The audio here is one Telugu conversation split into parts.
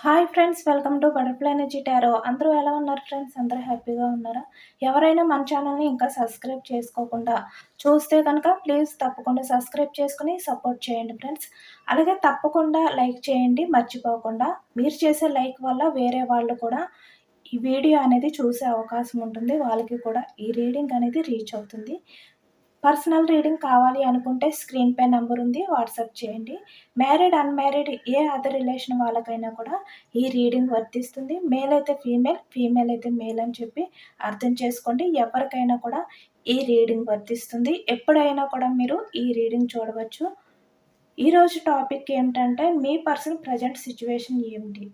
Hi friends, welcome to butterfly energy tarot. అందరూ ఎలా ఉన్నారు ఫ్రెండ్స్? అందరూ హ్యాపీగా ఉన్నారా? ఎవరైనా మన ఛానల్ని ఇంకా సబ్స్క్రైబ్ చేసుకోకుండా చూస్తే కనుక ప్లీజ్ తప్పకుండా సబ్స్క్రైబ్ చేసుకుని సపోర్ట్ చేయండి ఫ్రెండ్స్. అలాగే తప్పకుండా లైక్ చేయండి మర్చిపోకుండా. మీరు చేసే లైక్ వల్ల వేరే వాళ్ళు కూడా ఈ వీడియో అనేది చూసే అవకాశం ఉంటుంది. వాళ్ళకి కూడా ఈ రీడింగ్ అనేది రీచ్ అవుతుంది. పర్సనల్ రీడింగ్ కావాలి అనుకుంటే స్క్రీన్ పై నెంబర్ ఉంది, వాట్సాప్ చేయండి. మ్యారీడ్ అన్మ్యారీడ్ ఏ అదర్ రిలేషన్ వాళ్ళకైనా కూడా ఈ రీడింగ్ వర్తిస్తుంది. మేల్ అయితే ఫీమేల్, ఫీమేల్ అయితే మేల్ అని చెప్పి అర్థం చేసుకోండి. ఎవరికైనా కూడా ఈ రీడింగ్ వర్తిస్తుంది. ఎప్పుడైనా కూడా మీరు ఈ రీడింగ్ చూడవచ్చు. ఈరోజు టాపిక్ ఏమిటంటే మీ పర్సన్ ప్రజెంట్ సిచ్యువేషన్ ఏమిటి,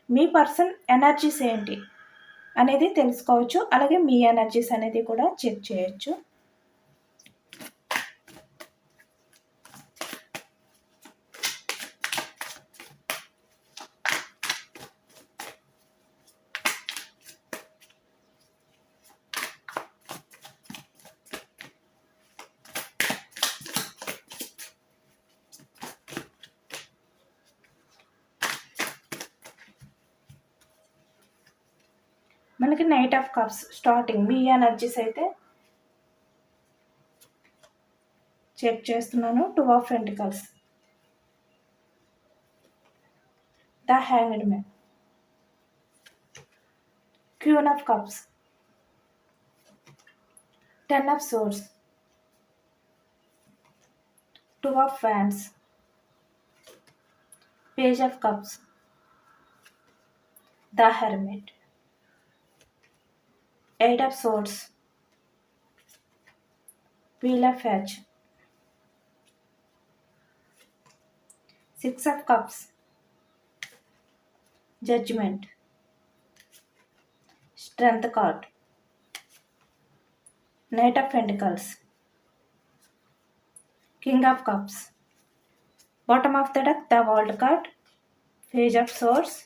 మీ పర్సన్ ఎనర్జీస్ ఏంటి అనేది తెలుసుకోవచ్చు. అలాగే మీ ఎనర్జీస్ అనేది కూడా చెక్ చేయొచ్చు. మనకి నైట్ ఆఫ్ కప్స్ స్టార్టింగ్ మీ ఎనర్జీస్ అయితే చెక్ చేస్తున్నాను. 2 of pentacles, the hanged man, queen of cups, 10 of swords, 2 of wands, page of cups, the hermit, 8 of swords, wheel of fetch, 6 of cups, judgement, strength card, knight of pentacles, king of cups, bottom of the deck the world card, page of swords,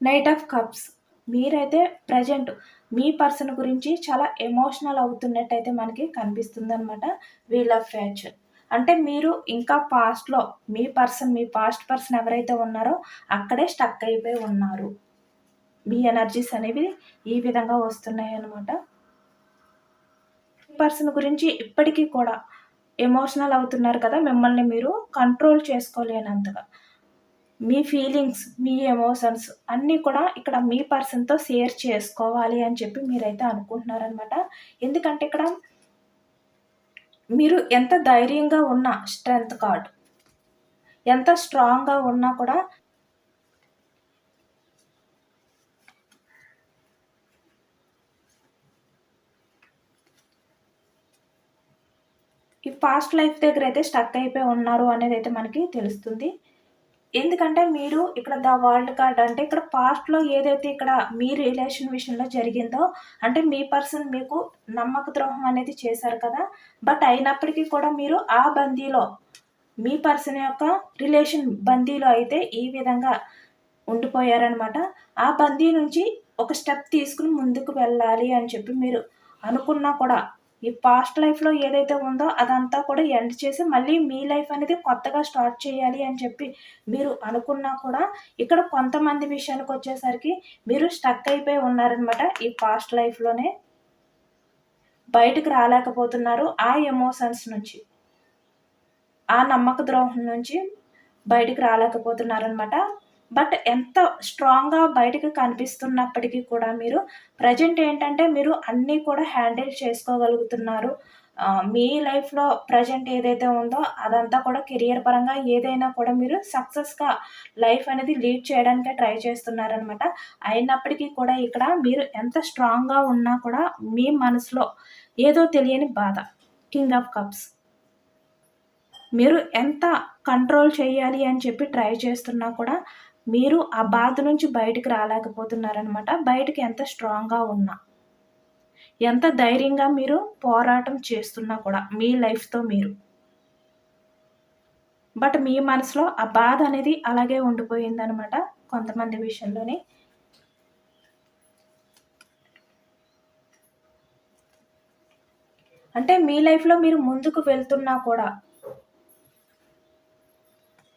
knight of cups. మీరైతే ప్రజెంట్ మీ పర్సన్ గురించి చాలా ఎమోషనల్ అవుతున్నట్టయితే మనకి కనిపిస్తుంది అనమాట. వీల్ ఆఫ్ ఫ్యాచ్ అంటే మీరు ఇంకా పాస్ట్లో మీ పాస్ట్ పర్సన్ ఎవరైతే ఉన్నారో అక్కడే స్టక్ అయిపోయి ఉన్నారు. మీ ఎనర్జీస్ అనేవి ఈ విధంగా వస్తున్నాయి అనమాట. మీ పర్సన్ గురించి ఇప్పటికీ కూడా ఎమోషనల్ అవుతున్నారు కదా, మిమ్మల్ని మీరు కంట్రోల్ చేసుకోలేనంతగా. మీ ఫీలింగ్స్, మీ ఎమోషన్స్ అన్నీ కూడా ఇక్కడ మీ పర్సన్తో షేర్ చేసుకోవాలి అని చెప్పి మీరైతే అనుకుంటున్నారనమాట. ఎందుకంటే ఇక్కడ మీరు ఎంత ధైర్యంగా ఉన్నా, స్ట్రెంగ్త్ కార్డ్ ఎంత స్ట్రాంగ్గా ఉన్నా కూడా ఈ పాస్ట్ లైఫ్ దగ్గర అయితే స్టక్ అయిపోయి ఉన్నారు అనేది అయితే మనకి తెలుస్తుంది. ఎందుకంటే మీరు ఇక్కడ ద వరల్డ్ కార్డ్ అంటే ఇక్కడ పాస్ట్లో ఏదైతే ఇక్కడ మీ రిలేషన్ విషయంలో జరిగిందో, అంటే మీ పర్సన్ మీకు నమ్మక ద్రోహం అనేది చేశారు కదా, బట్ అయినప్పటికీ కూడా మీరు ఆ బందీలో, మీ పర్సన్ యొక్క రిలేషన్ బందీలో అయితే ఈ విధంగా ఉండిపోయారనమాట. ఆ బందీ నుంచి ఒక స్టెప్ తీసుకుని ముందుకు వెళ్ళాలి అని చెప్పి మీరు అనుకున్నా కూడా ఈ పాస్ట్ లైఫ్లో ఏదైతే ఉందో అదంతా కూడా ఎండ్ చేసి మళ్ళీ మీ లైఫ్ అనేది కొత్తగా స్టార్ట్ చేయాలి అని చెప్పి మీరు అనుకున్నా కూడా ఇక్కడ కొంతమంది విషయానికి వచ్చేసరికి మీరు స్టక్ అయిపోయి ఉన్నారనమాట. ఈ పాస్ట్ లైఫ్లోనే బయటకు రాలేకపోతున్నారు. ఆ ఎమోషన్స్ నుంచి, ఆ నమ్మక ద్రోహం నుంచి బయటకు రాలేకపోతున్నారనమాట. బట్ ఎంత స్ట్రాంగ్గా బయటకు కనిపిస్తున్నప్పటికీ కూడా మీరు ప్రజెంట్ ఏంటంటే మీరు అన్నీ కూడా హ్యాండిల్ చేసుకోగలుగుతున్నారు. మీ లైఫ్లో ప్రజెంట్ ఏదైతే ఉందో అదంతా కూడా కెరియర్ పరంగా ఏదైనా కూడా మీరు సక్సెస్గా లైఫ్ అనేది లీడ్ చేయడానికే ట్రై చేస్తున్నారనమాట. అయినప్పటికీ కూడా ఇక్కడ మీరు ఎంత స్ట్రాంగ్గా ఉన్నా కూడా మీ మనసులో ఏదో తెలియని బాధ, కింగ్ ఆఫ్ కప్స్, మీరు ఎంత కంట్రోల్ చేయాలి అని చెప్పి ట్రై చేస్తున్నా కూడా మీరు ఆ బాధ నుంచి బయటికి రాలేకపోతున్నారనమాట. బయటికి ఎంత స్ట్రాంగ్గా ఉన్నా, ఎంత ధైర్యంగా మీరు పోరాటం చేస్తున్నా కూడా మీ లైఫ్తో మీరు, బట్ మీ మనసులో ఆ బాధ అనేది అలాగే ఉండిపోయిందనమాట కొంతమంది విషయంలోనే. అంటే మీ లైఫ్‌లో మీరు ముందుకు వెళ్తున్నా కూడా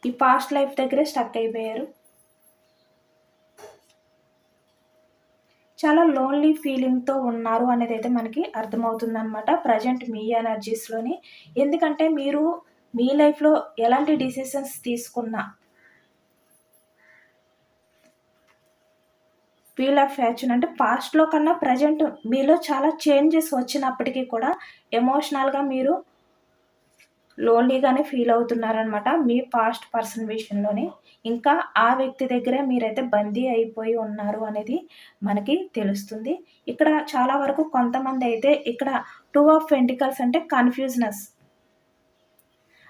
ఈ పాస్ట్ లైఫ్ దగ్గరే స్టక్ అయిపోయారు. చాలా లోన్లీ ఫీలింగ్‌తో ఉన్నారు అనేదైతే మనకి అర్థమవుతుందనమాట. ప్రెజెంట్ మీ ఎనర్జీస్‌లోని. ఎందుకంటే మీరు మీ లైఫ్‌లో ఎలాంటి డిసిషన్స్ తీసుకున్నా వీల్ ఆఫ్ ఫార్చ్యూన్ అంటే పాస్ట్‌లో కన్నా ప్రెజెంట్ మీలో చాలా చేంజెస్ వచ్చినప్పటికీ కూడా ఎమోషనల్‌గా మీరు లోన్లీగానే ఫీల్ అవుతున్నారనమాట మీ పాస్ట్ పర్సన్ విషయంలోని. ఇంకా ఆ వ్యక్తి దగ్గరే మీరైతే బందీ అయిపోయి ఉన్నారు అనేది మనకి తెలుస్తుంది. ఇక్కడ చాలా వరకు కొంతమందైతే ఇక్కడ 2 ఆఫ్ పెంటికల్స్ అంటే కన్‌ఫ్యూజనెస్.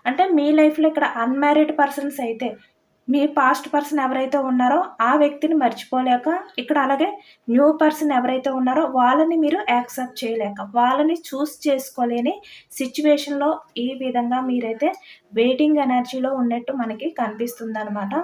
అంటే మీ లైఫ్‌లో ఇక్కడ అన్‌మ్యారీడ్ పర్సన్స్ అయితే మీ పాస్ట్ పర్సన్ ఎవరైతే ఉన్నారో ఆ వ్యక్తిని మర్చిపోలేక, ఇక్కడ అలాగే న్యూ పర్సన్ ఎవరైతే ఉన్నారో వాళ్ళని మీరు యాక్సెప్ట్ చేయలేక, వాళ్ళని చూస్ చేసుకోలేని సిట్యుయేషన్‌లో ఈ విధంగా మీరైతే వెయిటింగ్ ఎనర్జీలో ఉన్నట్టు మనకి కనిపిస్తుందనమాట.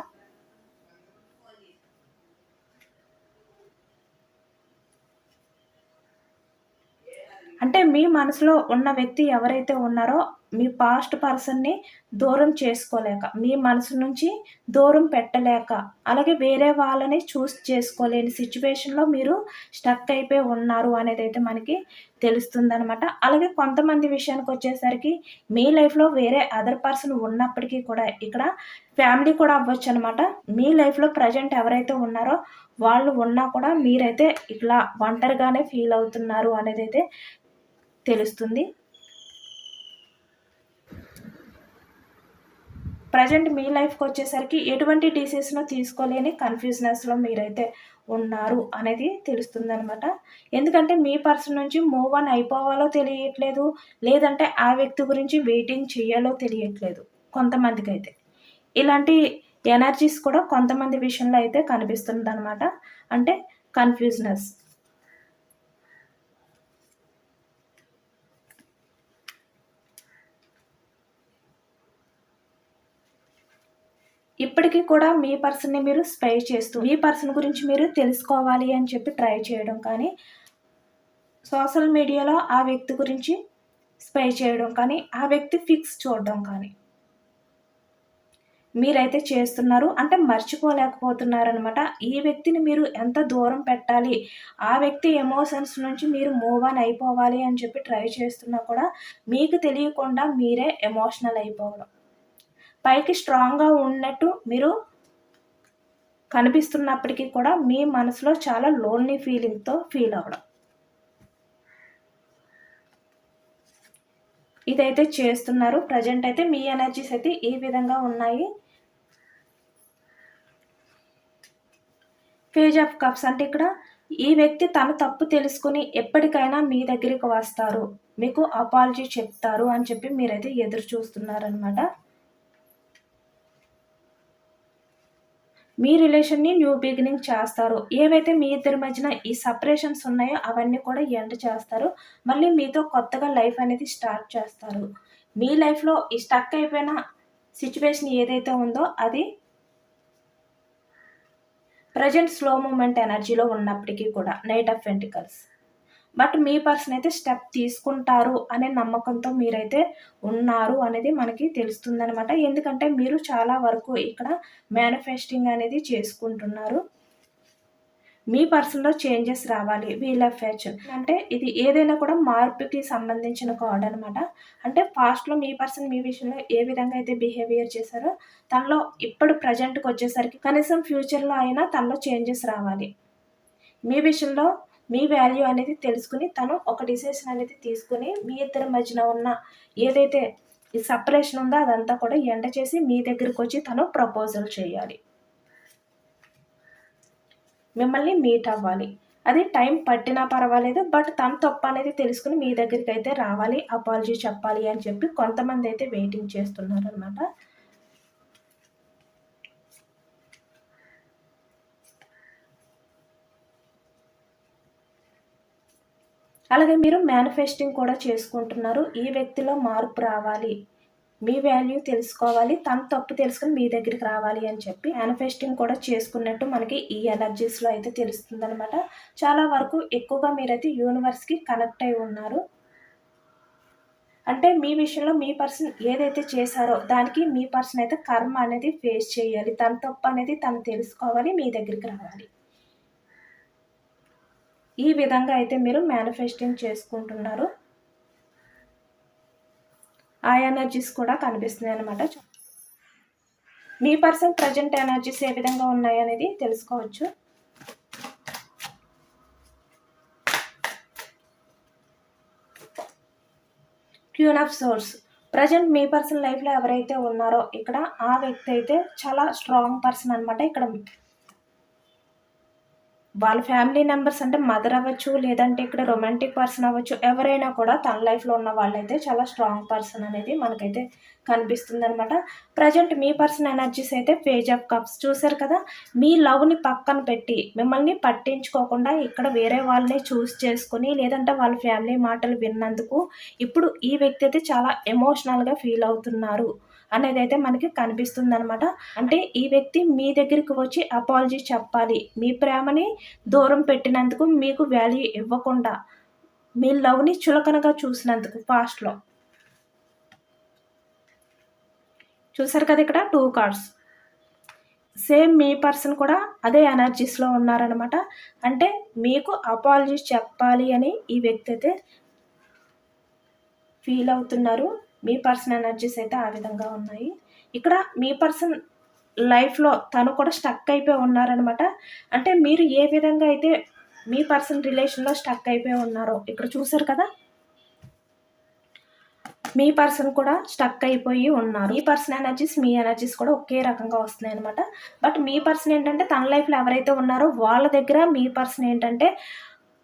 అంటే మీ మనసులో ఉన్న వ్యక్తి ఎవరైతే ఉన్నారో, మీ పాస్ట్ పర్సన్‌ని దూరం చేసుకోలేక, మీ మనసు నుంచి దూరం పెట్టలేక, అలాగే వేరే వాళ్ళని చూస్ చేసుకోలేని సిట్యుయేషన్‌లో మీరు స్టక్ అయిపోయి ఉన్నారు అనేదైతే మనకి తెలుస్తుందనమాట. అలాగే కొంతమంది విషయానికొచ్చేసరికి మీ లైఫ్‌లో వేరే అదర్ పర్సన్ ఉన్నప్పటికీ కూడా ఇక్కడ ఫ్యామిలీ కూడా అవ్వొచ్చనమాట. మీ లైఫ్‌లో ప్రెజెంట్ ఎవరైతే ఉన్నారో వాళ్ళు ఉన్నా కూడా మీరైతే ఇట్లా ఒంటరిగానే ఫీల్ అవుతున్నారు అనేదైతే తెలుస్తుంది. ప్రెజెంట్ మీ లైఫ్‌కొచ్చేసరికి ఎటువంటి డిసిషను తీసుకోలేని కన్‌ఫ్యూజనెస్‌లో మీరైతే ఉన్నారు అనేది తెలుస్తుందనమాట. ఎందుకంటే మీ పర్సన్ నుంచి మూవ్ ఆన్ అయిపోవాలో తెలియట్లేదు. లేదంటే ఆ వ్యక్తి గురించి వెయిటింగ్ చేయాలో తెలియట్లేదు కొంతమందికైతే. ఇలాంటి ఎనర్జీస్ కూడా కొంతమంది విషయంలో అయితే కనిపిస్తుందనమాట. అంటే కన్‌ఫ్యూజనెస్. ఇప్పటికి కూడా మీ పర్సన్‌ని మీరు స్పై చేస్తూ, మీ పర్సన్ గురించి మీరు తెలుసుకోవాలి అని చెప్పి ట్రై చేయడం కానీ, సోషల్ మీడియాలో ఆ వ్యక్తి గురించి స్పై చేయడం కానీ, ఆ వ్యక్తి ఫిక్స్ చూడడం కానీ, మీరైతే చేస్తున్నారు. అంటే మర్చిపోలేకపోతున్నారనమాట. ఈ వ్యక్తిని మీరు ఎంత దూరం పెట్టాలి, ఆ వ్యక్తి ఎమోషన్స్ నుంచి మీరు మూవ్ ఆన్ అయిపోవాలి అని చెప్పి ట్రై చేస్తున్నా కూడా, మీకు తెలియకుండా మీరే ఎమోషనల్ అయిపోవడం. పైకి స్ట్రాంగ్‌గా ఉన్నట్టు మీరు కనిపిస్తున్నప్పటికీ కూడా మీ మనసులో చాలా లోన్లీ ఫీలింగ్‌తో ఫీల్ అవ్వడం. ఇదైతే చేస్తున్నారు. ప్రెజెంట్ అయితే మీ ఎనర్జీస్ అయితే ఈ విధంగా ఉన్నాయి. పేజ్ ఆఫ్ కప్స్ అంటే ఇక్కడ ఈ వ్యక్తి తన తప్పు తెలుసుకొని ఎప్పటికైనా మీ దగ్గరికి వస్తారు. మీకు అపాలజీ చెప్తారు అని చెప్పి మీరైతే ఎదురు చూస్తున్నారనమాట. మీ రిలేషన్‌ని న్యూ బిగినింగ్ చేస్తారు. ఏవైతే మీ ఇద్దరి మధ్యన ఈ సెపరేషన్స్ ఉన్నాయో అవన్నీ కూడా ఎండ్ చేస్తారు. మళ్ళీ మీతో కొత్తగా లైఫ్ అనేది స్టార్ట్ చేస్తారు. మీ లైఫ్‌లో ఈ స్టక్ అయిపోయిన సిట్యుయేషన్ ఏదైతే ఉందో అది ప్రెజెంట్ స్లో మూవ్‌మెంట్ ఎనర్జీలో ఉన్నప్పటికీ కూడా night of pentacles. But me person అయితే స్టెప్ తీసుకుంటారు అనే నమ్మకంతో మీరైతే ఉన్నారు అనేది మనకి తెలుస్తుందనమాట. ఎందుకంటే మీరు చాలా వరకు ఇక్కడ మేనిఫెస్టింగ్ అనేది చేసుకుంటున్నారు. మీ పర్సన్‌లో చేంజెస్ రావాలి. వీల్ ఆఫ్ ఫార్చ్యూన్ అంటే ఇది ఏదైనా కూడా మార్పుకి సంబంధించిన కార్డ్ అనమాట. అంటే పాస్ట్‌లో మీ పర్సన్ మీ విషయంలో ఏ విధంగా అయితే బిహేవియర్ చేశారో తనలో ఇప్పుడు ప్రెజెంట్‌కొచ్చేసరికి కనీసం ఫ్యూచర్‌లో అయినా తనలో చేంజెస్ రావాలి. మీ విషయంలో మీ వాల్యూ అనేది తెలుసుకొని తను ఒక డిసిషన్ అనేది తీసుకొని మీ ఇద్దరి మధ్యన ఉన్న ఏదైతే ఈ సెపరేషన్ ఉందో అదంతా కూడా ఎండ్ చేసి మీ దగ్గరకొచ్చి తను ప్రపోజల్ చేయాలి. మిమ్మల్ని మీట్ అవ్వాలి. అది టైం పట్టినా పర్వాలేదు. బట్ తన తప్పనేది తెలుసుకొని మీ దగ్గరికైతే రావాలి. అపాలజీ చెప్పాలి అని చెప్పి కొంతమందైతే వెయిటింగ్ చేస్తున్నారనమాట. అలాగే మీరు మేనిఫెస్టింగ్ కూడా చేసుకుంటున్నారు. ఈ వ్యక్తిలో మార్పు రావాలి. మీ వాల్యూ తెలుసుకోవాలి. తన తప్పు తెలుసుకొని మీ దగ్గరికి రావాలి అని చెప్పి మేనిఫెస్టింగ్ కూడా చేసుకున్నట్టు మనకి ఈ ఎనర్జీస్‌లో అయితే తెలుస్తుందనమాట. చాలా వరకు ఎక్కువగా మీరైతే యూనివర్స్‌కి కనెక్ట్ అయి ఉన్నారు. అంటే మీ విషయంలో మీ పర్సన్ ఏదైతే చేశారో దానికి మీ పర్సన్ అయితే కర్మ అనేది ఫేస్ చేయాలి. తన తప్పు అనేది తను తెలుసుకోవాలి, మీ దగ్గరికి రావాలి. ఈ విధంగా అయితే మీరు మేనిఫెస్టింగ్ చేసుకుంటున్నారు. ఆ ఎనర్జీస్ కూడా కనిపిస్తున్నాయి అన్నమాట. మీ పర్సన్ ప్రజెంట్ ఎనర్జీస్ ఏ విధంగా ఉన్నాయి అనేది తెలుసుకోవచ్చు. Queen of swords. ప్రజెంట్ మీ పర్సన్ లైఫ్లో ఎవరైతే ఉన్నారో ఇక్కడ ఆ వ్యక్తి అయితే చాలా స్ట్రాంగ్ పర్సన్ అనమాట. ఇక్కడ వాళ్ళ ఫ్యామిలీ మెంబర్స్ అంటే మదర్ అవ్వచ్చు, లేదంటే ఇక్కడ రొమాంటిక్ పర్సన్ అవ్వచ్చు, ఎవరైనా కూడా తన లైఫ్లో ఉన్న వాళ్ళైతే చాలా స్ట్రాంగ్ పర్సన్ అనేది మనకైతే కనిపిస్తుంది అనమాట. ప్రజెంట్ మీ పర్సన్ ఎనర్జీస్ అయితే పేజ్ ఆఫ్ కప్స్. చూసారు కదా, మీ లవ్ని పక్కన పెట్టి మిమ్మల్ని పట్టించుకోకుండా ఇక్కడ వేరే వాళ్ళని చూస్ చేసుకుని, లేదంటే వాళ్ళ ఫ్యామిలీ మాటలు విన్నందుకు ఇప్పుడు ఈ వ్యక్తి అయితే చాలా ఎమోషనల్గా ఫీల్ అవుతున్నారు అనేది అయితే మనకి కనిపిస్తుంది అనమాట. అంటే ఈ వ్యక్తి మీ దగ్గరికి వచ్చి అపాలజీ చెప్పాలి. మీ ప్రేమని దూరం పెట్టినందుకు, మీకు వాల్యూ ఇవ్వకుండా, మీ లవ్ని చులకనగా చూసినందుకు పాస్ట్లో. చూసారు కదా, ఇక్కడ 2 కార్డ్స్. సేమ్ మీ పర్సన్ కూడా అదే ఎనర్జీస్లో ఉన్నారనమాట. అంటే మీకు అపాలజీ చెప్పాలి అని ఈ వ్యక్తి అయితే ఫీల్ అవుతున్నారు. మీ పర్సన్ ఎనర్జీస్ అయితే ఆ విధంగా ఉన్నాయి. ఇక్కడ మీ పర్సన్ లైఫ్లో తను కూడా స్టక్ అయిపోయి ఉన్నారనమాట. అంటే మీరు ఏ విధంగా అయితే మీ పర్సన్ రిలేషన్లో స్టక్ అయిపోయి ఉన్నారో ఇక్కడ చూసారు కదా, మీ పర్సన్ కూడా స్టక్ అయిపోయి ఉన్నారు. మీ పర్సన్ ఎనర్జీస్ మీ ఎనర్జీస్ కూడా ఒకే రకంగా వస్తున్నాయి అనమాట. బట్ మీ పర్సన్ ఏంటంటే తన లైఫ్లో ఎవరైతే ఉన్నారో వాళ్ళ దగ్గర మీ పర్సన్ ఏంటంటే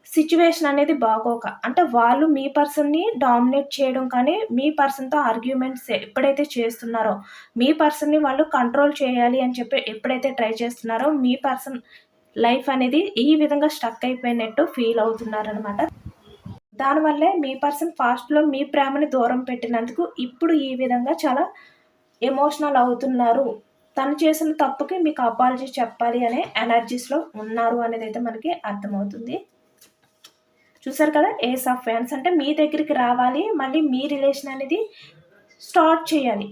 సిచ్యువేషన్ అనేది బాగోక, అంటే వాళ్ళు మీ పర్సన్ని డామినేట్ చేయడం కానీ, మీ పర్సన్తో ఆర్గ్యుమెంట్స్ ఎప్పుడైతే చేస్తున్నారో, మీ పర్సన్ని వాళ్ళు కంట్రోల్ చేయాలి అని చెప్పి ఎప్పుడైతే ట్రై చేస్తున్నారో, మీ పర్సన్ లైఫ్ అనేది ఈ విధంగా స్టక్ అయిపోయినట్టు ఫీల్ అవుతున్నారనమాట. దానివల్లే మీ పర్సన్ పాస్ట్లో మీ ప్రేమని దూరం పెట్టినందుకు ఇప్పుడు ఈ విధంగా చాలా ఎమోషనల్ అవుతున్నారు. తను చేసిన తప్పుకి మీకు అపాలజీ చెప్పాలి అనే ఎనర్జీస్లో ఉన్నారు అనేది అయితే మనకి అర్థమవుతుంది. చూసారు కదా, ఏస్ ఆఫ్ ఫ్యాన్స్ అంటే మీ దగ్గరికి రావాలి, మళ్ళీ మీ రిలేషన్ అనేది స్టార్ట్ చేయాలి.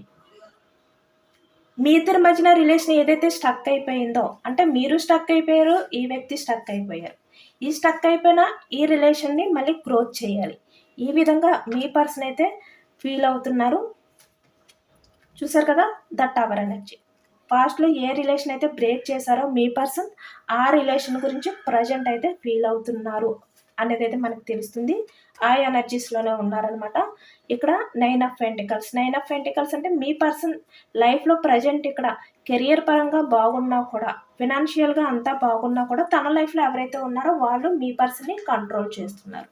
మీ ఇద్దరి మధ్యన రిలేషన్ ఏదైతే స్టక్ అయిపోయిందో, అంటే మీరు స్టక్ అయిపోయారు, ఈ వ్యక్తి స్టక్ అయిపోయారు. ఈ స్టక్ అయిపోయిన ఈ రిలేషన్ని మళ్ళీ గ్రోత్ చేయాలి. ఈ విధంగా మీ పర్సన్ అయితే ఫీల్ అవుతున్నారు. చూసారు కదా, ద టవర్ ఎనర్జీ. పాస్ట్లో ఏ రిలేషన్ అయితే బ్రేక్ చేశారో మీ పర్సన్ ఆ రిలేషన్ గురించి ప్రజెంట్ అయితే ఫీల్ అవుతున్నారు అనేది అయితే మనకు తెలుస్తుంది. ఆ ఎనర్జీస్లోనే ఉన్నారనమాట. ఇక్కడ 9 ఆఫ్ పెంటికల్స్. 9 ఆఫ్ పెంటికల్స్ అంటే మీ పర్సన్ లైఫ్లో ప్రజెంట్ ఇక్కడ కెరియర్ పరంగా బాగున్నా కూడా, ఫినాన్షియల్గా అంతా బాగున్నా కూడా, తన లైఫ్లో ఎవరైతే ఉన్నారో వాళ్ళు మీ పర్సన్ని కంట్రోల్ చేస్తున్నారు.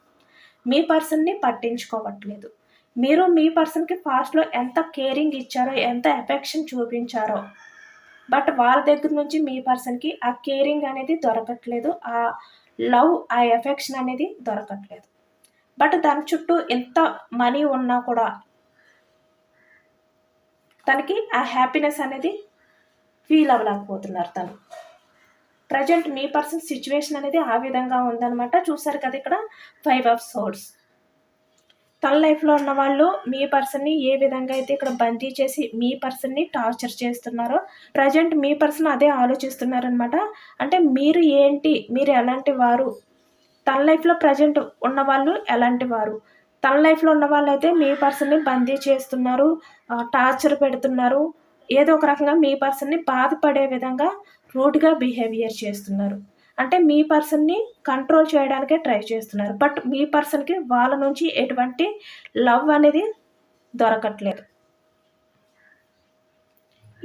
మీ పర్సన్ని పట్టించుకోవట్లేదు. మీరు మీ పర్సన్కి పాస్ట్లో ఎంత కేరింగ్ ఇచ్చారో, ఎంత ఎఫెక్షన్ చూపించారో, బట్ వాళ్ళ దగ్గర నుంచి మీ పర్సన్కి ఆ కేరింగ్ అనేది దొరకట్లేదు. ఆ లవ్, ఆ ఎఫెక్షన్ అనేది దొరకట్లేదు. బట్ దాని చుట్టూ ఎంత మనీ ఉన్నా కూడా తనకి ఆ హ్యాపీనెస్ అనేది ఫీల్ అవ్వలేకపోతున్నారు తను. ప్రజెంట్ మీ పర్సన్ సిచ్యువేషన్ అనేది ఆ విధంగా ఉందన్నమాట. చూసారు కదా, ఇక్కడ 5 ఆఫ్ సోర్డ్స్. తన లైఫ్లో ఉన్న వాళ్ళు మీ పర్సన్ని ఏ విధంగా అయితే ఇక్కడ బందీ చేసి మీ పర్సన్ని టార్చర్ చేస్తున్నారో, ప్రజెంట్ మీ పర్సన్ అదే ఆలోచిస్తున్నారనమాట. అంటే మీరు ఏంటి, మీరు ఎలాంటి వారు, తన లైఫ్లో ప్రజెంట్ ఉన్న వాళ్ళు ఎలాంటి వారు. తన లైఫ్లో ఉన్న వాళ్ళైతే మీ పర్సన్ని బందీ చేస్తున్నారు, టార్చర్ పెడుతున్నారు, ఏదో ఒక రకంగా మీ పర్సన్ని బాధపడే విధంగా రూడ్గా బిహేవియర్ చేస్తున్నారు. అంటే మీ పర్సన్ని కంట్రోల్ చేయడానికే ట్రై చేస్తున్నారు. బట్ మీ పర్సన్కి వాళ్ళ నుంచి ఎటువంటి లవ్ అనేది దొరకట్లేదు.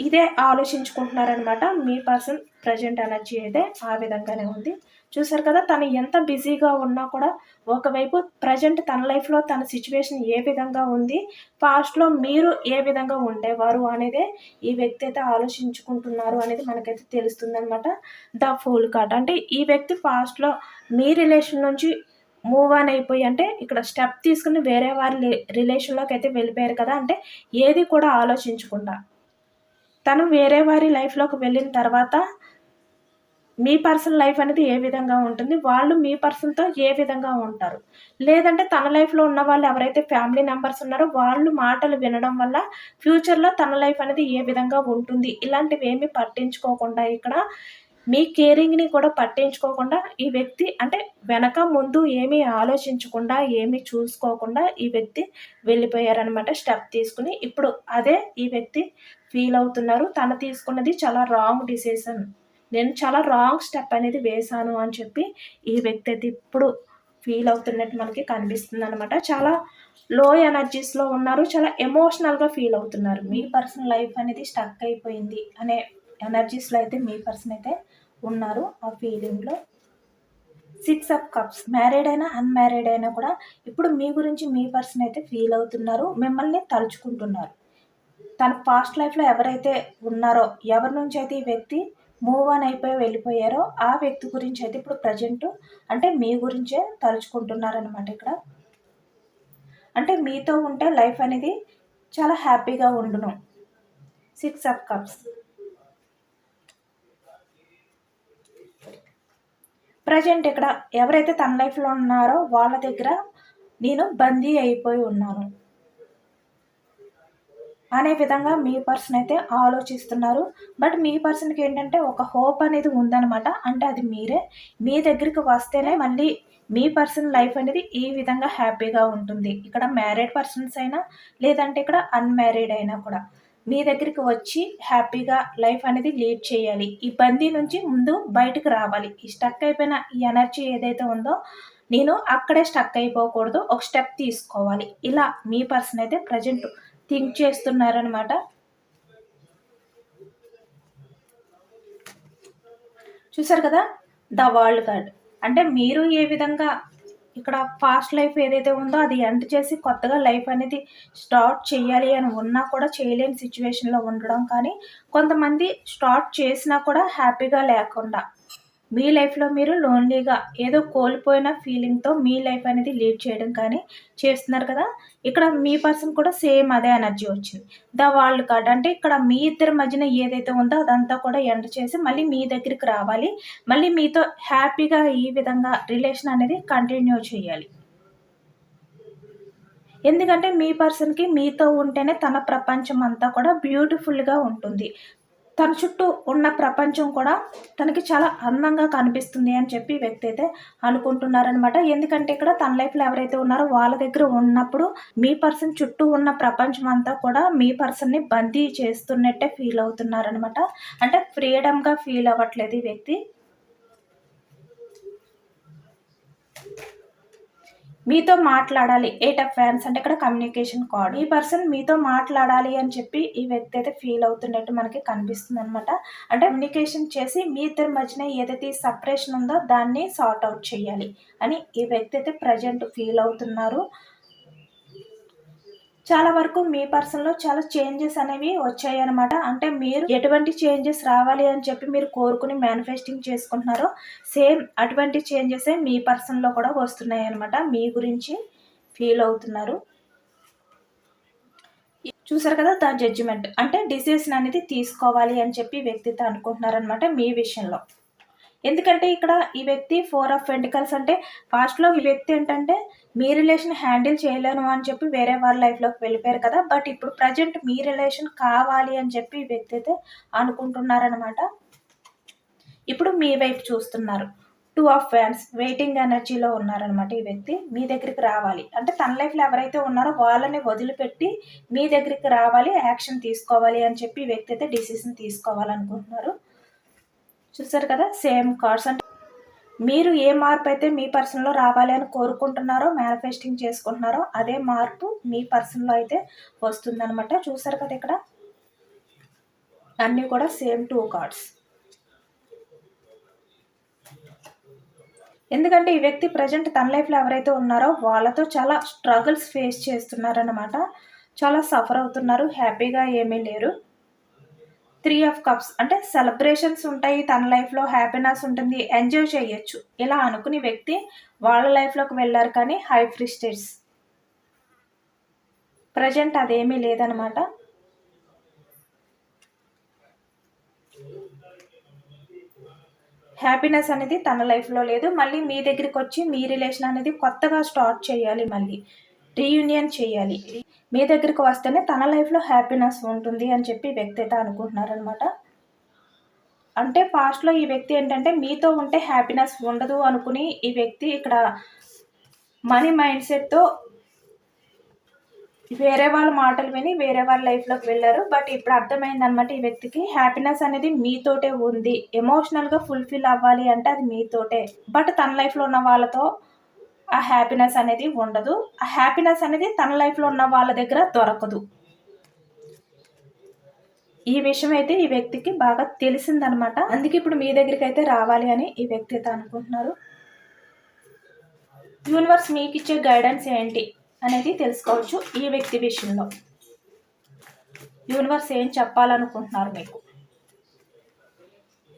ఇదే ఆలోచించుకుంటున్నారనమాట. మీ పర్సన్ ప్రజెంట్ ఎనర్జీ అయితే ఆ విధంగానే ఉంది. చూసారు కదా, తను ఎంత బిజీగా ఉన్నా కూడా ఒకవైపు ప్రజెంట్ తన లైఫ్లో తన సిచ్యువేషన్ ఏ విధంగా ఉంది, పాస్ట్లో మీరు ఏ విధంగా ఉండేవారు అనేదే ఈ వ్యక్తి అయితే ఆలోచించుకుంటున్నారు అనేది మనకైతే తెలుస్తుంది అనమాట. ద ఫూల్ కార్డ్ అంటే ఈ వ్యక్తి పాస్ట్లో మీ రిలేషన్ నుంచి మూవ్ ఆన్ అయిపోయి, అంటే ఇక్కడ స్టెప్ తీసుకుని వేరే వారి రిలేషన్లోకి అయితే వెళ్ళిపోయారు కదా. అంటే ఏది కూడా ఆలోచించకుండా తను వేరే వారి లైఫ్లోకి వెళ్ళిన తర్వాత మీ పర్సనల్ లైఫ్ అనేది ఏ విధంగా ఉంటుంది, వాళ్ళు మీ పర్సన్‌తో ఏ విధంగా ఉంటారు. లేదంటే తన లైఫ్‌లో ఉన్న వాళ్ళు ఎవరైతే ఫ్యామిలీ మెంబర్స్ ఉన్నారో వాళ్ళు మాటలు వినడం వల్ల ఫ్యూచర్‌లో తన లైఫ్ అనేది ఏ విధంగా ఉంటుంది. ఇలాంటివేమీ పట్టించుకోకుండా ఇక్కడ మీ కేరింగ్‌ని కూడా పట్టించుకోకుండా ఈ వ్యక్తి అంటే వెనక ముందు ఏమీ ఆలోచించకుండా, ఏమీ చూసుకోకుండా ఈ వ్యక్తి వెళ్ళిపోయారనమాట స్టెప్ తీసుకొని. ఇప్పుడు అదే ఈ వ్యక్తి ఫీల్ అవుతున్నారు. తను తీసుకున్నది చాలా రాంగ్ డిసిషన్. నేను చాలా రాంగ్ స్టెప్ అనేది వేశాను అని చెప్పి ఈ వ్యక్తి అయితే ఇప్పుడు ఫీల్ అవుతున్నట్టు మనకి కనిపిస్తుందనమాట. చాలా లో ఎనర్జీస్‌లో ఉన్నారు. చాలా ఎమోషనల్‌గా ఫీల్ అవుతున్నారు. మీ పర్సనల్ లైఫ్ అనేది స్టక్ అయిపోయింది అనే ఎనర్జీస్‌లో అయితే మీ పర్సన్ అయితే ఉన్నారు ఆ ఫీలింగ్‌లో. 6 ఆఫ్ కప్స్ మ్యారీడ్ అయినా, అన్‌మ్యారీడ్ అయినా కూడా ఇప్పుడు మీ గురించి మీ పర్సన్ అయితే ఫీల్ అవుతున్నారు. మిమ్మల్ని తలుచుకుంటున్నారు. తన పాస్ట్ లైఫ్‌లో ఎవరైతే ఉన్నారో, ఎవరి నుంచి అయితే ఈ వ్యక్తి మూవ్ ఆన్ అయిపోయి వెళ్ళిపోయారో, ఆ వ్యక్తి గురించి అయితే ఇప్పుడు ప్రెజెంట్ అంటే మీ గురించే తలుచుకుంటున్నారనమాట ఇక్కడ. అంటే మీతో ఉంటే లైఫ్ అనేది చాలా హ్యాపీగా ఉండును. 6 ఆఫ్ కప్స్. ప్రెజెంట్ ఇక్కడ ఎవరైతే తన లైఫ్‌లో ఉన్నారో వాళ్ళ దగ్గర నేను బందీ అయిపోయి ఉన్నాను అనే విధంగా మీ పర్సన్ అయితే ఆలోచిస్తున్నారు. బట్ మీ పర్సన్‌కి ఏంటంటే ఒక హోప్ అనేది ఉందనమాట. అంటే అది మీరే. మీ దగ్గరికి వస్తేనే మళ్ళీ మీ పర్సన్ లైఫ్ అనేది ఈ విధంగా హ్యాపీగా ఉంటుంది. ఇక్కడ మ్యారీడ్ పర్సన్స్ అయినా, లేదంటే ఇక్కడ అన్‌మ్యారీడ్ అయినా కూడా. మీ దగ్గరికి వచ్చి హ్యాపీగా లైఫ్ అనేది లీడ్ చేయాలి. ఈ బందీ నుంచి ముందు బయటకు రావాలి. ఈ స్టక్ అయిపోయిన ఈ ఎనర్జీ ఏదైతే ఉందో, నేను అక్కడే స్టక్ అయిపోకూడదు. ఒక స్టెప్ తీసుకోవాలి. ఇలా మీ పర్సన్ అయితే ప్రెజెంట్ థింక్ చేస్తున్నారనమాట. చూసారు కదా, ద వరల్డ్ కార్డ్. అంటే మీరు ఏ విధంగా ఇక్కడ పాస్ట్ లైఫ్ ఏదైతే ఉందో అది ఎండ్ చేసి కొత్తగా లైఫ్ అనేది స్టార్ట్ చేయాలి అని ఉన్నా కూడా చేయలేని సిచ్యువేషన్లో ఉండడం, కానీ కొంతమంది స్టార్ట్ చేసినా కూడా హ్యాపీగా లేకుండా మీ లైఫ్‌లో మీరు లోన్‌లీగా ఏదో కోల్పోయిన ఫీలింగ్‌తో మీ లైఫ్ అనేది లీడ్ చేయడం కానీ చేస్తున్నారు కదా! ఇక్కడ మీ పర్సన్ కూడా సేమ్ అదే ఎనర్జీ వచ్చింది. ద వరల్డ్ కార్డ్ అంటే ఇక్కడ మీ ఇద్దరి మధ్యన ఏదైతే ఉందో అదంతా కూడా ఎండ్ చేసి మళ్ళీ మీ దగ్గరికి రావాలి. మళ్ళీ మీతో హ్యాపీగా ఈ విధంగా రిలేషన్ అనేది కంటిన్యూ చేయాలి. ఎందుకంటే మీ పర్సన్‌కి మీతో ఉంటేనే తన ప్రపంచం అంతా కూడా బ్యూటిఫుల్‌గా ఉంటుంది. తన చుట్టూ ఉన్న ప్రపంచం కూడా తనకి చాలా అందంగా కనిపిస్తుంది అని చెప్పి ఈ వ్యక్తి అయితే అనుకుంటున్నారనమాట. ఎందుకంటే ఇక్కడ తన లైఫ్‌లో ఎవరైతే ఉన్నారో వాళ్ళ దగ్గర ఉన్నప్పుడు మీ పర్సన్ చుట్టూ ఉన్న ప్రపంచం అంతా కూడా మీ పర్సన్‌ని బందీ చేస్తున్నట్టే ఫీల్ అవుతున్నారనమాట. అంటే ఫ్రీడమ్‌గా ఫీల్ అవ్వట్లేదు ఈ వ్యక్తి. మీతో మాట్లాడాలి. 8 ఆఫ్ ఫ్యాన్స్ అంటే ఇక్కడ కమ్యూనికేషన్ కార్డ్. ఈ పర్సన్ మీతో మాట్లాడాలి అని చెప్పి ఈ వ్యక్తి అయితే ఫీల్ అవుతున్నట్టు మనకి కనిపిస్తుందనమాట. అంటే కమ్యూనికేషన్ చేసి మీ ఇద్దరి మధ్యన ఏదైతే సెపరేషన్ ఉందో దాన్ని సార్ట్ ఔట్ చేయాలి అని ఈ వ్యక్తి అయితే ప్రెజెంట్ ఫీల్ అవుతున్నారు. చాలా వరకు మీ పర్సన్‌లో చాలా చేంజెస్ అనేవి వచ్చాయన్నమాట. అంటే మీరు ఎటువంటి చేంజెస్ రావాలి అని చెప్పి మీరు కోరుకుని మేనిఫెస్టింగ్ చేసుకుంటున్నారో, సేమ్ అటువంటి చేంజెసే మీ పర్సన్‌లో కూడా వస్తున్నాయన్నమాట. మీ గురించి ఫీల్ అవుతున్నారు. చూసారు కదా, ద జడ్జిమెంట్ అంటే డిసిషన్ అనేది తీసుకోవాలి అని చెప్పి ఈ వ్యక్తితో అనుకుంటున్నారనమాట మీ విషయంలో. ఎందుకంటే ఇక్కడ ఈ వ్యక్తి 4 ఆఫ్ పెంటికల్స్ అంటే పాస్ట్‌లో ఈ వ్యక్తి ఏంటంటే మీ రిలేషన్ హ్యాండిల్ చేయలేను అని చెప్పి వేరే వాళ్ళ లైఫ్‌లోకి వెళ్ళిపోయారు కదా! బట్ ఇప్పుడు ప్రెజెంట్ మీ రిలేషన్ కావాలి అని చెప్పి ఈ వ్యక్తి అయితే అనుకుంటున్నారనమాట. ఇప్పుడు మీ వైపు చూస్తున్నారు. 2 ఆఫ్ వ్యాండ్స్ వెయిటింగ్ ఎనర్జీలో ఉన్నారనమాట ఈ వ్యక్తి. మీ దగ్గరికి రావాలి. అంటే తన లైఫ్‌లో ఎవరైతే ఉన్నారో వాళ్ళని వదిలిపెట్టి మీ దగ్గరికి రావాలి, యాక్షన్ తీసుకోవాలి అని చెప్పి ఈ వ్యక్తి అయితే డిసిషన్ తీసుకోవాలనుకుంటున్నారు. చూసారు కదా, సేమ్ కార్డ్స్. అంటే మీరు ఏ మార్పు అయితే మీ పర్సన్‌లో రావాలి అని కోరుకుంటున్నారో, మేనిఫెస్టింగ్ చేసుకుంటున్నారో అదే మార్పు మీ పర్సన్‌లో అయితే వస్తుందనమాట. చూసారు కదా ఇక్కడ అన్నీ కూడా సేమ్ 2 కార్డ్స్. ఎందుకంటే ఈ వ్యక్తి ప్రెజెంట్ తన లైఫ్‌లో ఎవరైతే ఉన్నారో వాళ్ళతో చాలా స్ట్రగుల్స్ ఫేస్ చేస్తున్నారనమాట. చాలా సఫర్ అవుతున్నారు. హ్యాపీగా ఏమీ లేరు. 3 ఆఫ్ కప్స్ అంటే సెలబ్రేషన్స్ ఉంటాయి. తన లైఫ్‌లో హ్యాపీనెస్ ఉంటుంది. ఎంజాయ్ చేయొచ్చు. ఇలా అనుకుని వ్యక్తి వాళ్ళ లైఫ్‌లోకి వెళ్లారు, కానీ హై ప్రీస్టెస్. ప్రెజెంట్ అదేమీ లేదనమాట. హ్యాపీనెస్ అనేది తన లైఫ్లో లేదు. మళ్ళీ మీ దగ్గరికి వచ్చి మీ రిలేషన్ అనేది కొత్తగా స్టార్ట్ చేయాలి, మళ్ళీ రీయూనియన్ చేయాలి. మీ దగ్గరికి వస్తేనే తన లైఫ్లో హ్యాపీనెస్ ఉంటుంది అని చెప్పి వ్యక్తి అయితే అనుకుంటున్నారనమాట. అంటే పాస్ట్లో ఈ వ్యక్తి ఏంటంటే మీతో ఉంటే హ్యాపీనెస్ ఉండదు అనుకుని ఈ వ్యక్తి ఇక్కడ మనీ మైండ్ సెట్తో వేరే వాళ్ళ మాటలు విని వేరే వాళ్ళ లైఫ్లోకి వెళ్ళారు. బట్ ఇప్పుడు అర్థమైంది అనమాట ఈ వ్యక్తికి, హ్యాపీనెస్ అనేది మీతోటే ఉంది. ఎమోషనల్గా ఫుల్ఫిల్ అవ్వాలి అంటే అది మీతోటే. బట్ తన లైఫ్లో ఉన్న వాళ్ళతో ఆ హ్యాపీనెస్ అనేది ఉండదు. ఆ హ్యాపీనెస్ అనేది తన లైఫ్లో ఉన్న వాళ్ళ దగ్గర దొరకదు. ఈ విషయం అయితే ఈ వ్యక్తికి బాగా తెలిసిందనమాట. అందుకే ఇప్పుడు మీ దగ్గరికి అయితే రావాలి అని ఈ వ్యక్తి అయితే అనుకుంటున్నారు. యూనివర్స్ మీకు ఇచ్చే గైడెన్స్ ఏంటి అనేది తెలుసుకోవచ్చు ఈ వ్యక్తి విషయంలో. యూనివర్స్ ఏం చెప్పాలనుకుంటున్నారు మీకు.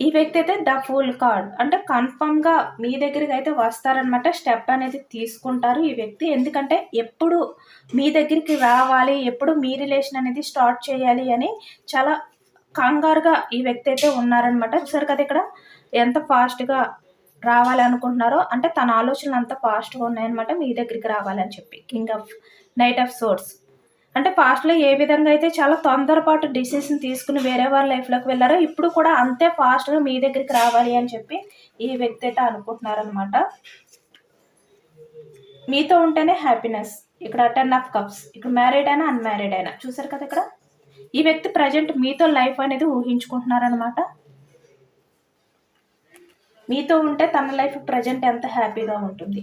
ఈ వ్యక్తి అయితే ద ఫుల్ కార్డ్ అంటే కన్ఫర్మ్గా మీ దగ్గరికి అయితే వస్తారనమాట. స్టెప్ అనేది తీసుకుంటారు ఈ వ్యక్తి. ఎందుకంటే ఎప్పుడు మీ దగ్గరికి రావాలి, ఎప్పుడు మీ రిలేషన్ అనేది స్టార్ట్ చేయాలి అని చాలా కంగారుగా ఈ వ్యక్తి అయితే ఉన్నారనమాట. చూసారు కదా ఇక్కడ ఎంత ఫాస్ట్గా రావాలి అనుకుంటున్నారో, అంటే తన ఆలోచనలు అంత ఫాస్ట్గా ఉన్నాయన్నమాట మీ దగ్గరికి రావాలని చెప్పి. King of knight of swords అంటే పాస్ట్లో ఏ విధంగా అయితే చాలా తొందరపాటు డిసిషన్ తీసుకుని వేరే వాళ్ళ లైఫ్లోకి వెళ్ళారో, ఇప్పుడు కూడా అంతే ఫాస్ట్గా మీ దగ్గరికి రావాలి అని చెప్పి ఈ వ్యక్తి అయితే అనుకుంటున్నారనమాట. మీతో ఉంటేనే హ్యాపీనెస్. ఇక్కడ 10 ఆఫ్ కప్స్, ఇక్కడ మ్యారీడ్ అయినా అన్మ్యారీడ్ అయినా. చూసారు కదా ఇక్కడ ఈ వ్యక్తి ప్రజెంట్ మీతో లైఫ్ అనేది ఊహించుకుంటున్నారనమాట. మీతో ఉంటే తన లైఫ్ ప్రజెంట్ ఎంత హ్యాపీగా ఉంటుంది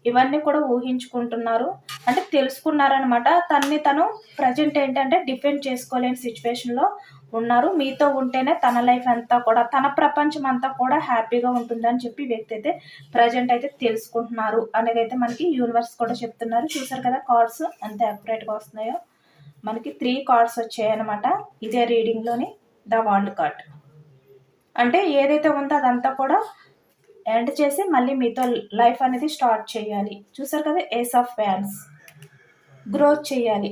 ఇవన్నీ కూడా ఊహించుకుంటున్నారు. అంటే తెలుసుకున్నారనమాట. తన్ని తను ప్రజెంట్ ఏంటంటే డిఫెండ్ చేసుకోలేని సిచ్యువేషన్లో ఉన్నారు. మీతో ఉంటేనే తన లైఫ్ అంతా కూడా, తన ప్రపంచం అంతా కూడా హ్యాపీగా ఉంటుందని చెప్పి వ్యక్తి అయితే ప్రజెంట్ అయితే తెలుసుకుంటున్నారు అనేది అయితే మనకి యూనివర్స్ కూడా చెప్తున్నారు. చూసారు కదా కార్డ్స్ ఎంత అక్యురేట్గా వస్తున్నాయో. మనకి 3 కార్డ్స్ వచ్చాయన్నమాట ఇదే రీడింగ్లోని. ద వరల్డ్ కార్డ్ అంటే ఏదైతే ఉందో అదంతా కూడా ఎండ్ చేసి మళ్ళీ మీతో లైఫ్ అనేది స్టార్ట్ చేయాలి. చూసారు కదా ఏస్ ఆఫ్ వ్యాన్స్, గ్రోత్ చేయాలి,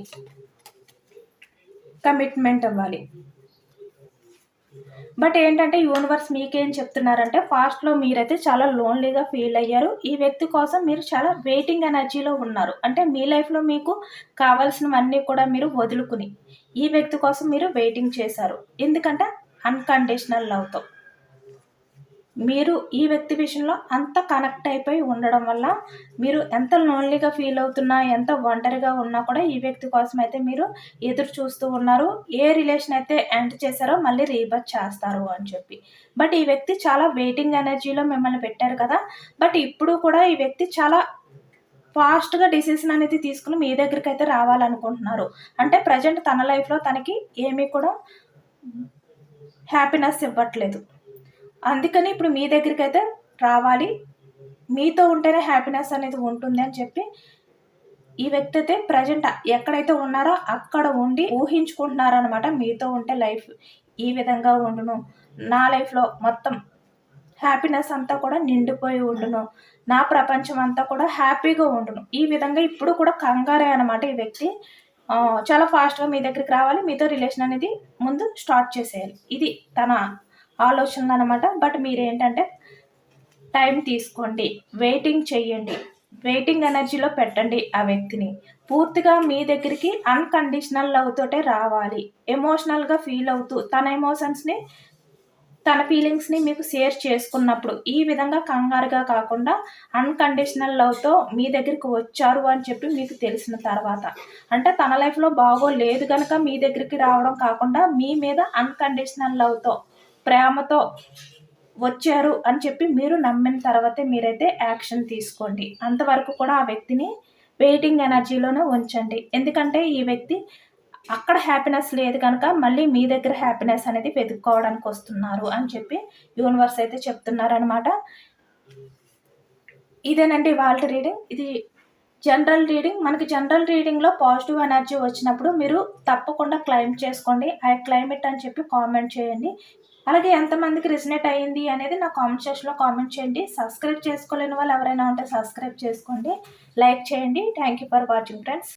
కమిట్మెంట్ అవ్వాలి. బట్ ఏంటంటే యూనివర్స్ మీకేం చెప్తున్నారంటే పాస్ట్లో మీరైతే చాలా లోన్లీగా ఫీల్ అయ్యారు. ఈ వ్యక్తి కోసం మీరు చాలా వెయిటింగ్ ఎనర్జీలో ఉన్నారు. అంటే మీ లైఫ్లో మీకు కావాల్సినవన్నీ కూడా మీరు వదులుకుని ఈ వ్యక్తి కోసం మీరు వెయిటింగ్ చేశారు. ఎందుకంటే అన్కండిషనల్ లవ్తో మీరు ఈ వ్యక్తి విషయంలో అంత కనెక్ట్ అయిపోయి ఉండడం వల్ల మీరు ఎంత లోన్లీగా ఫీల్ అవుతున్నా, ఎంత ఒంటరిగా ఉన్నా కూడా ఈ వ్యక్తి కోసం అయితే మీరు ఎదురు చూస్తూ ఉన్నారు. ఏ రిలేషన్ అయితే ఎండ్ చేశారో మళ్ళీ రీబర్త్ చేస్తారు అని చెప్పి. బట్ ఈ వ్యక్తి చాలా వెయిటింగ్ ఎనర్జీలో మిమ్మల్ని పెట్టారు కదా. బట్ ఇప్పుడు కూడా ఈ వ్యక్తి చాలా ఫాస్ట్గా డిసిషన్ అనేది తీసుకుని మీ దగ్గరికి అయితే రావాలనుకుంటున్నారు. అంటే ప్రజెంట్ తన లైఫ్లో తనకి ఏమీ కూడా హ్యాపీనెస్ ఇవ్వట్లేదు. అందుకని ఇప్పుడు మీ దగ్గరికి అయితే రావాలి, మీతో ఉంటేనే హ్యాపీనెస్ అనేది ఉంటుంది అని చెప్పి ఈ వ్యక్తి అయితే ప్రజెంట్ ఎక్కడైతే ఉన్నారో అక్కడ ఉండి ఊహించుకుంటున్నారనమాట. మీతో ఉంటే లైఫ్ ఈ విధంగా ఉండును, నా లైఫ్లో మొత్తం హ్యాపీనెస్ అంతా కూడా నిండిపోయి ఉండును, నా ప్రపంచం అంతా కూడా హ్యాపీగా ఉండును. ఈ విధంగా ఇప్పుడు కూడా కంగారే అనమాట ఈ వ్యక్తి. చాలా ఫాస్ట్గా మీ దగ్గరికి రావాలి, మీతో రిలేషన్ అనేది ముందు స్టార్ట్ చేసేయాలి. ఇది తన ఆలోచనలు అనమాట. బట్ మీరేంటంటే టైం తీసుకోండి, వెయిటింగ్ చెయ్యండి, వెయిటింగ్ ఎనర్జీలో పెట్టండి ఆ వ్యక్తిని. పూర్తిగా మీ దగ్గరికి అన్కండిషనల్ లవ్ తోటే రావాలి. ఎమోషనల్గా ఫీల్ అవుతూ తన ఎమోషన్స్ని, తన ఫీలింగ్స్ని మీకు షేర్ చేసుకున్నప్పుడు ఈ విధంగా కంగారుగా కాకుండా అన్కండిషనల్ లవ్తో మీ దగ్గరికి వచ్చారు అని చెప్పి మీకు తెలిసిన తర్వాత, అంటే తన లైఫ్లో బాగోలేదు కనుక మీ దగ్గరికి రావడం కాకుండా మీ మీద అన్కండిషనల్ లవ్తో, ప్రేమతో వచ్చారు అని చెప్పి మీరు నమ్మిన తర్వాతే మీరైతే యాక్షన్ తీసుకోండి. అంతవరకు కూడా ఆ వ్యక్తిని వెయిటింగ్ ఎనర్జీలోనే ఉంచండి. ఎందుకంటే ఈ వ్యక్తి అక్కడ హ్యాపీనెస్ లేదు కనుక మళ్ళీ మీ దగ్గర హ్యాపీనెస్ అనేది వెతుక్కోవడానికి వస్తున్నారు అని చెప్పి యూనివర్స్ అయితే చెప్తున్నారనమాట. ఇదేనండి వాళ్ళ రీడింగ్. ఇది జనరల్ రీడింగ్. మనకి జనరల్ రీడింగ్లో పాజిటివ్ ఎనర్జీ వచ్చినప్పుడు మీరు తప్పకుండా క్లైమ్ చేసుకోండి. ఐ క్లైమ్ ఇట్ అని చెప్పి కామెంట్ చేయండి. అలాగే ఎంతమందికి రిజనేట్ అయ్యింది అనేది నా కామెంట్ సెక్షన్లో కామెంట్ చేయండి. సబ్స్క్రైబ్ చేసుకోలేని వాళ్ళు ఎవరైనా ఉంటే సబ్స్క్రైబ్ చేసుకోండి, లైక్ చేయండి. Thank you for watching friends.